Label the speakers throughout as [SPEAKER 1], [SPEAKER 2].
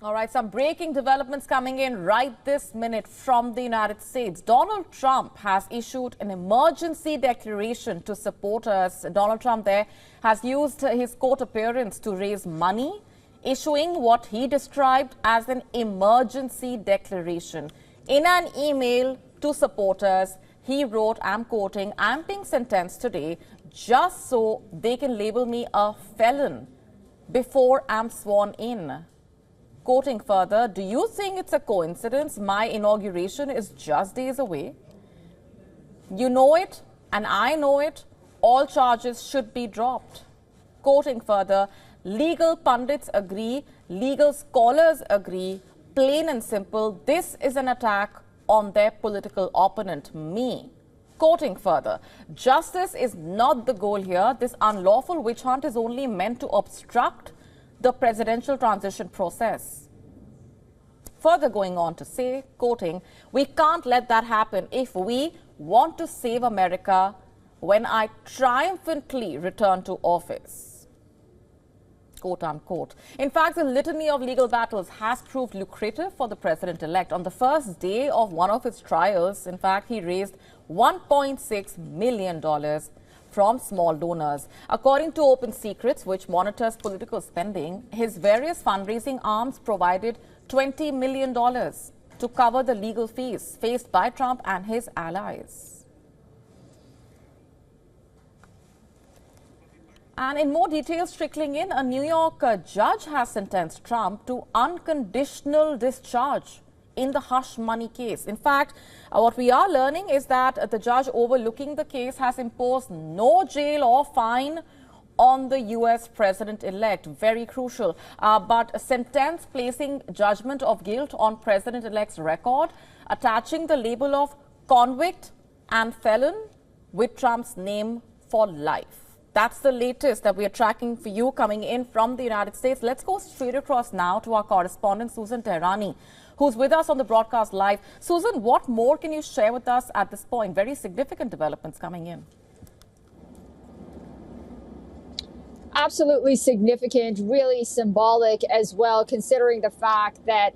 [SPEAKER 1] All right, some breaking developments coming in right this minute from the United States. Donald Trump has issued an emergency declaration to supporters. Donald Trump there has used his court appearance to raise money, issuing what he described as an emergency declaration. In an email to supporters, he wrote, I'm quoting, "I'm being sentenced today just so they can label me a felon before I'm sworn in." Quoting further, "Do you think it's a coincidence my inauguration is just days away? You know it and I know it. All charges should be dropped." Quoting further, "Legal pundits agree, legal scholars agree, plain and simple, this is an attack on their political opponent, me." Quoting further, "Justice is not the goal here. This unlawful witch hunt is only meant to obstruct the presidential transition process." Further going on to say, quoting, "We can't let that happen if we want to save America when I triumphantly return to office." Quote unquote. In fact, the litany of legal battles has proved lucrative for the president-elect. On the first day of one of his trials, in fact, he raised $1.6 million from small donors. According to Open Secrets, which monitors political spending, his various fundraising arms provided $20 million to cover the legal fees faced by Trump and his allies. And in more details trickling in, a New York judge has sentenced Trump to unconditional discharge in the hush money case. In fact, what we are learning is that the judge overlooking the case has imposed no jail or fine on the U.S. president-elect. Very crucial. But a sentence placing judgment of guilt on president-elect's record, attaching the label of convict and felon with Trump's name for life. That's the latest that we are tracking for you coming in from the United States. Let's go straight across now to our correspondent, Susan Terani, who's with us on the broadcast live. Susan, what more can you share with us at this point? Very significant developments coming in.
[SPEAKER 2] Absolutely significant, really symbolic as well, considering the fact that,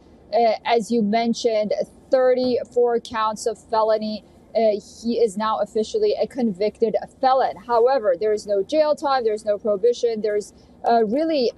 [SPEAKER 2] as you mentioned, 34 counts of felony. He is now officially a convicted felon. However, there is no jail time, there's no prohibition, there's really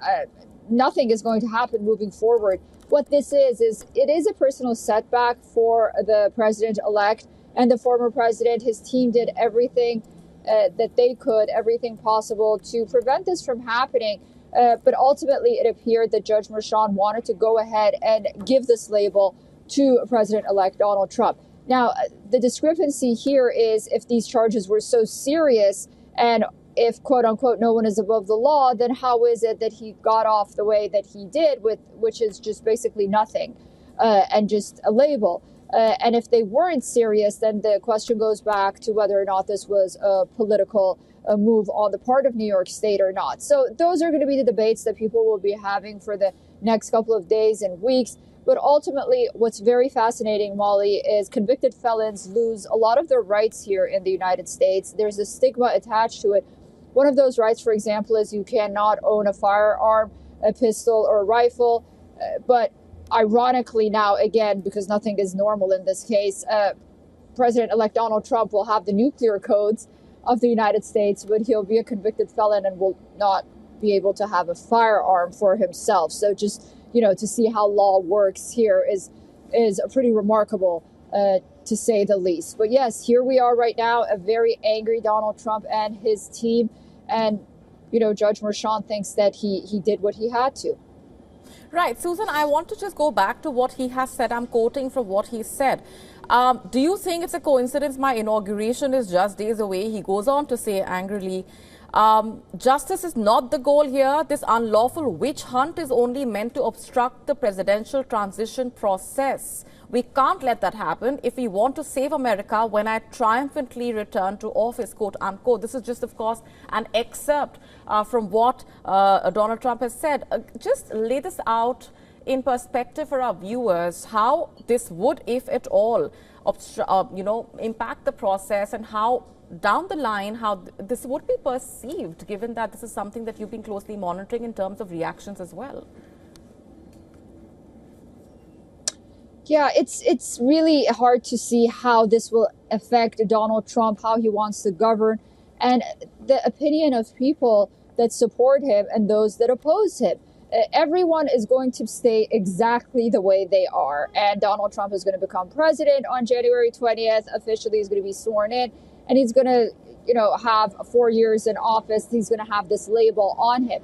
[SPEAKER 2] nothing is going to happen moving forward. What this is it is a personal setback for the president-elect and the former president. His team did everything that they could, everything possible to prevent this from happening. But ultimately, it appeared that Judge Merchan wanted to go ahead and give this label to President-elect Donald Trump. Now, the discrepancy here is if these charges were so serious and if, quote unquote, no one is above the law, then how is it that he got off the way that he did, which is just basically nothing and just a label? And if they weren't serious, then the question goes back to whether or not this was a political move on the part of New York State or not. So those are going to be the debates that people will be having for the next couple of days and weeks. But ultimately, what's very fascinating, Molly, is convicted felons lose a lot of their rights here in the United States. There's a stigma attached to it. One of those rights, for example, is you cannot own a firearm, a pistol, or a rifle. But ironically now, again, because nothing is normal in this case, President-elect Donald Trump will have the nuclear codes of the United States, but he'll be a convicted felon and will not be able to have a firearm for himself. So just, to see how law works here is pretty remarkable, to say the least. But yes, here we are right now, a very angry Donald Trump and his team. And, Judge Merchan thinks that he did what he had to.
[SPEAKER 1] Right. Susan, I want to just go back to what he has said. I'm quoting from what he said. Do you think it's a coincidence my inauguration is just days away? He goes on to say angrily, justice is not the goal here. This unlawful witch hunt is only meant to obstruct the presidential transition process. We can't let that happen if we want to save America when I triumphantly return to office, quote unquote. This is just, of course, an excerpt from what Donald Trump has said. Just lay this out in perspective for our viewers, how this would, if at all, impact the process and how down the line, how this would be perceived, given that this is something that you've been closely monitoring in terms of reactions as well.
[SPEAKER 2] Yeah, it's really hard to see how this will affect Donald Trump, how he wants to govern, and the opinion of people that support him and those that oppose him. Everyone is going to stay exactly the way they are, and Donald Trump is going to become president on January 20th. Officially, he's going to be sworn in, and he's going to, have 4 years in office. He's going to have this label on him.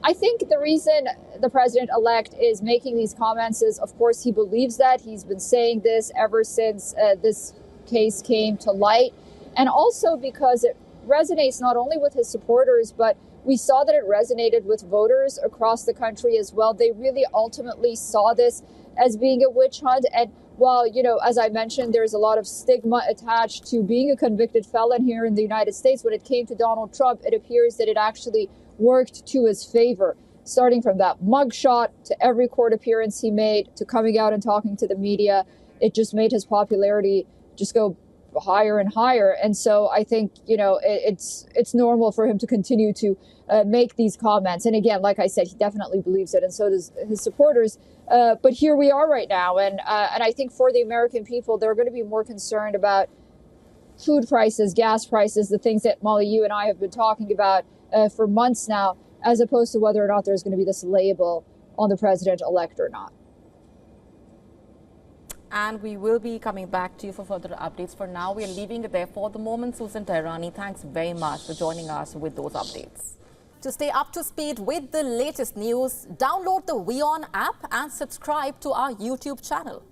[SPEAKER 2] I think the reason the president-elect is making these comments is, of course, he believes that. He's been saying this ever since this case came to light. And also because it resonates not only with his supporters, but we saw that it resonated with voters across the country as well. They really ultimately saw this as being a witch hunt. And while, as I mentioned, there's a lot of stigma attached to being a convicted felon here in the United States, when it came to Donald Trump, it appears that it actually worked to his favor, starting from that mugshot to every court appearance he made to coming out and talking to the media. It just made his popularity just go higher and higher. And so I think, it's normal for him to continue to make these comments. And again, like I said, he definitely believes it, and so does his supporters. But here we are right now. And I think for the American people, they're going to be more concerned about food prices, gas prices, the things that, Molly, you and I have been talking about for months now, as opposed to whether or not there's going to be this label on the president-elect or not.
[SPEAKER 1] And we will be coming back to you for further updates. For now, we are leaving it there for the moment. Susan Terani, thanks very much for joining us with those updates. To stay up to speed with the latest news, download the WION app and subscribe to our YouTube channel.